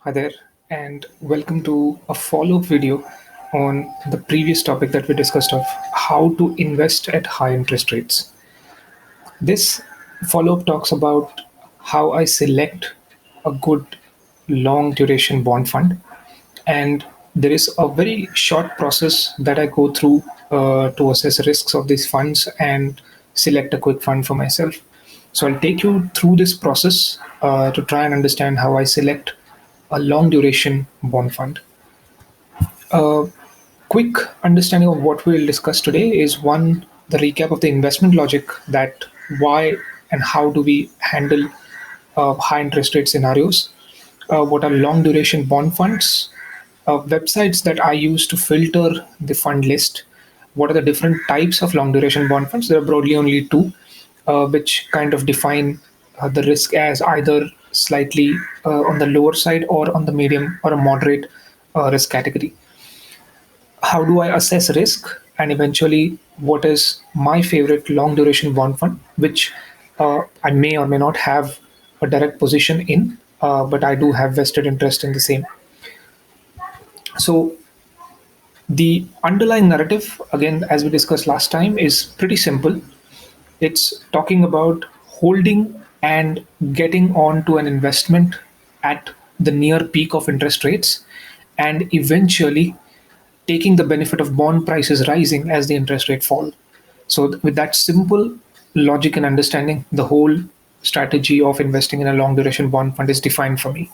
Hi there, and welcome to a follow up video on the previous topic that we discussed of how to invest at high interest rates. This follow up talks about how I select a good long duration bond fund, and there is a very short process that I go through to assess risks of these funds and select a quick fund for myself. So I'll take you through this process to try and understand how I select a long duration bond fund. A quick understanding of what we'll discuss today is one, the recap of the investment logic, that why and how do we handle high interest rate scenarios, what are long duration bond funds, websites that I use to filter the fund list, what are the different types of long duration bond funds. There are broadly only two, which kind of define the risk as either slightly on the lower side or on the medium or a moderate risk category. How do I assess risk, and eventually what is my favorite long duration bond fund, which I may or may not have a direct position in, but I do have vested interest in the same. So the underlying narrative, again, as we discussed last time, is pretty simple. It's talking about holding and getting on to an investment at the near peak of interest rates and eventually taking the benefit of bond prices rising as the interest rate fall. So with that simple logic and understanding, the whole strategy of investing in a long duration bond fund is defined for me.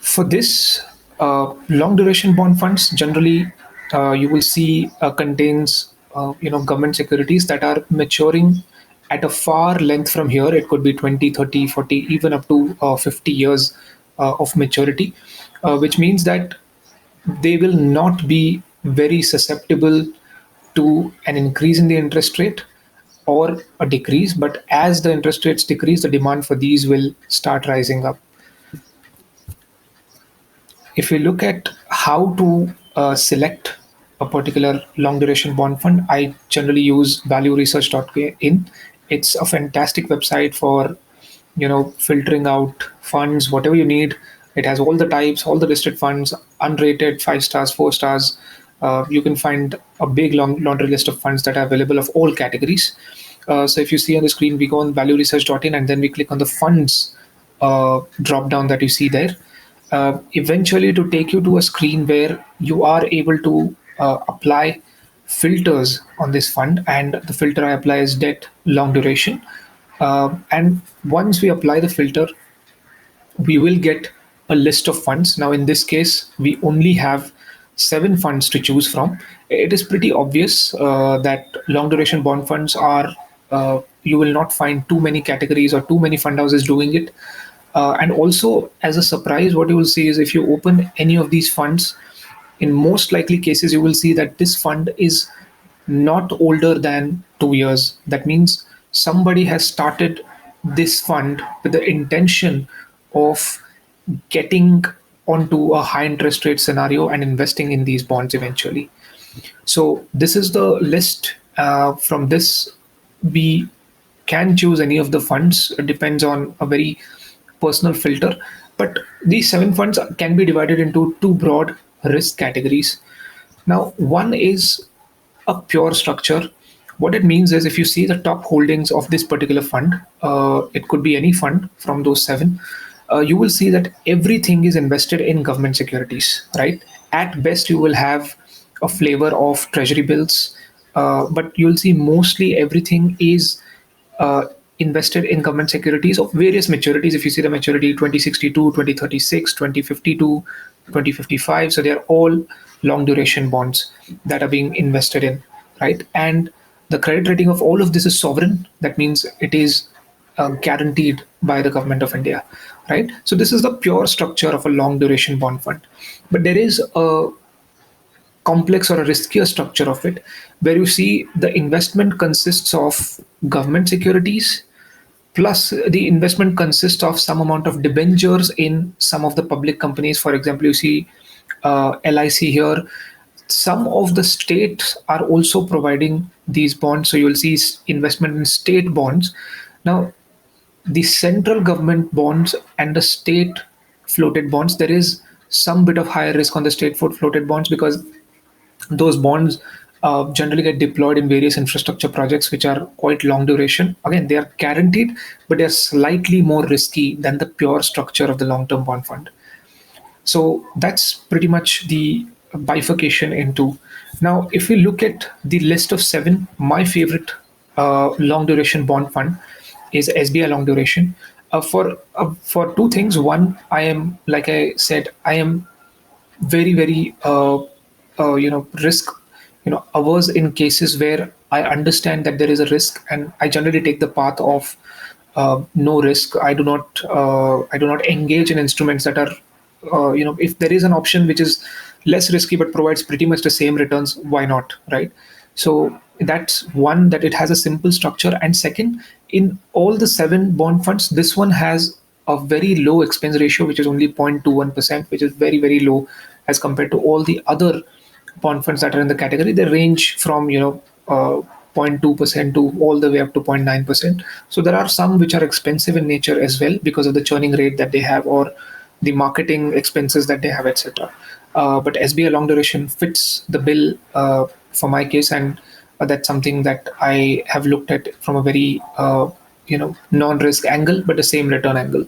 For this, long duration bond funds generally you will see contains government securities that are maturing at a far length from here. It could be 20, 30, 40, even up to 50 years of maturity, which means that they will not be very susceptible to an increase in the interest rate or a decrease. But as the interest rates decrease, the demand for these will start rising up. If we look at how to select a particular long duration bond fund, I generally use valueresearch.in. It's a fantastic website for filtering out funds, whatever you need. It has all the types, all the listed funds, unrated, 5 stars, 4 stars. You can find a big laundry list of funds that are available of all categories. So if you see on the screen, we go on valueresearch.in and then we click on the funds drop down that you see there. Eventually to take you to a screen where you are able to apply filters on this fund, and the filter I apply is debt long duration. And once we apply the filter, we will get a list of funds. Now, in this case, we only have 7 funds to choose from. It is pretty obvious that long duration bond funds are, you will not find too many categories or too many fund houses doing it. And also, as a surprise, what you will see is if you open any of these funds, in most likely cases, you will see that this fund is not older than 2 years. That means somebody has started this fund with the intention of getting onto a high interest rate scenario and investing in these bonds eventually. So this is the list. From this, we can choose any of the funds. It depends on a very personal filter. But these 7 funds can be divided into two broad risk categories. Now, one is a pure structure. What it means is if you see the top holdings of this particular fund, it could be any fund from those 7, you will see that everything is invested in government securities, right? At best, you will have a flavor of treasury bills, but you'll see mostly everything is uh, invested in government securities of various maturities. If you see the maturity 2062, 2036, 2052, 2055, so they are all long duration bonds that are being invested in, right? And the credit rating of all of this is sovereign. That means it is guaranteed by the government of India, right? So this is the pure structure of a long duration bond fund. But there is a complex or a riskier structure of it, where you see the investment consists of government securities, plus the investment consists of some amount of debentures in some of the public companies. For example, you see LIC here. Some of the states are also providing these bonds, so you'll see investment in state bonds. Now, the central government bonds and the state floated bonds, there is some bit of higher risk on the state floated bonds, because those bonds generally get deployed in various infrastructure projects which are quite long duration. Again, they are guaranteed, but they're slightly more risky than the pure structure of the long term bond fund. So that's pretty much the bifurcation into. Now, if we look at the list of seven, my favorite long duration bond fund is SBI long duration. For two things. One, I am, like I said, I am very very risk averse in cases where I understand that there is a risk, and I generally take the path of no risk. I do not engage in instruments that are if there is an option which is less risky but provides pretty much the same returns, why not, right? So that's one, that it has a simple structure. And second, in all the seven bond funds, this one has a very low expense ratio, which is only 0.21%, which is very very low as compared to all the other bond funds that are in the category. They range from 0.2% to all the way up to 0.9%. So there are some which are expensive in nature as well, because of the churning rate that they have, or the marketing expenses that they have, etc. But SBI long duration fits the bill for my case, and that's something that I have looked at from a very non-risk angle, but the same return angle,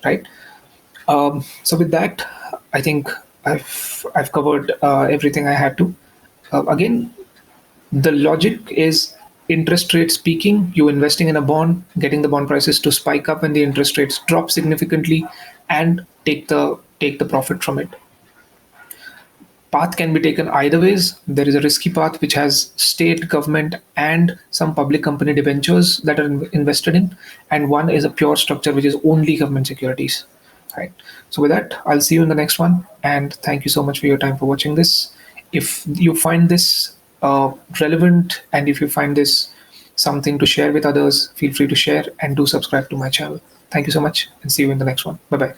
right? So with that, I think I've covered everything I had to. Again, the logic is interest rates peaking, you investing in a bond, getting the bond prices to spike up when the interest rates drop significantly, and take the profit from it. Path can be taken either ways. There is a risky path which has state, government, and some public company debentures that are invested in, and one is a pure structure which is only government securities. Right. So with that, I'll see you in the next one, and thank you so much for your time for watching this. If you find this relevant, and if you find this something to share with others, feel free to share and do subscribe to my channel. Thank you so much, and see you in the next one. Bye bye.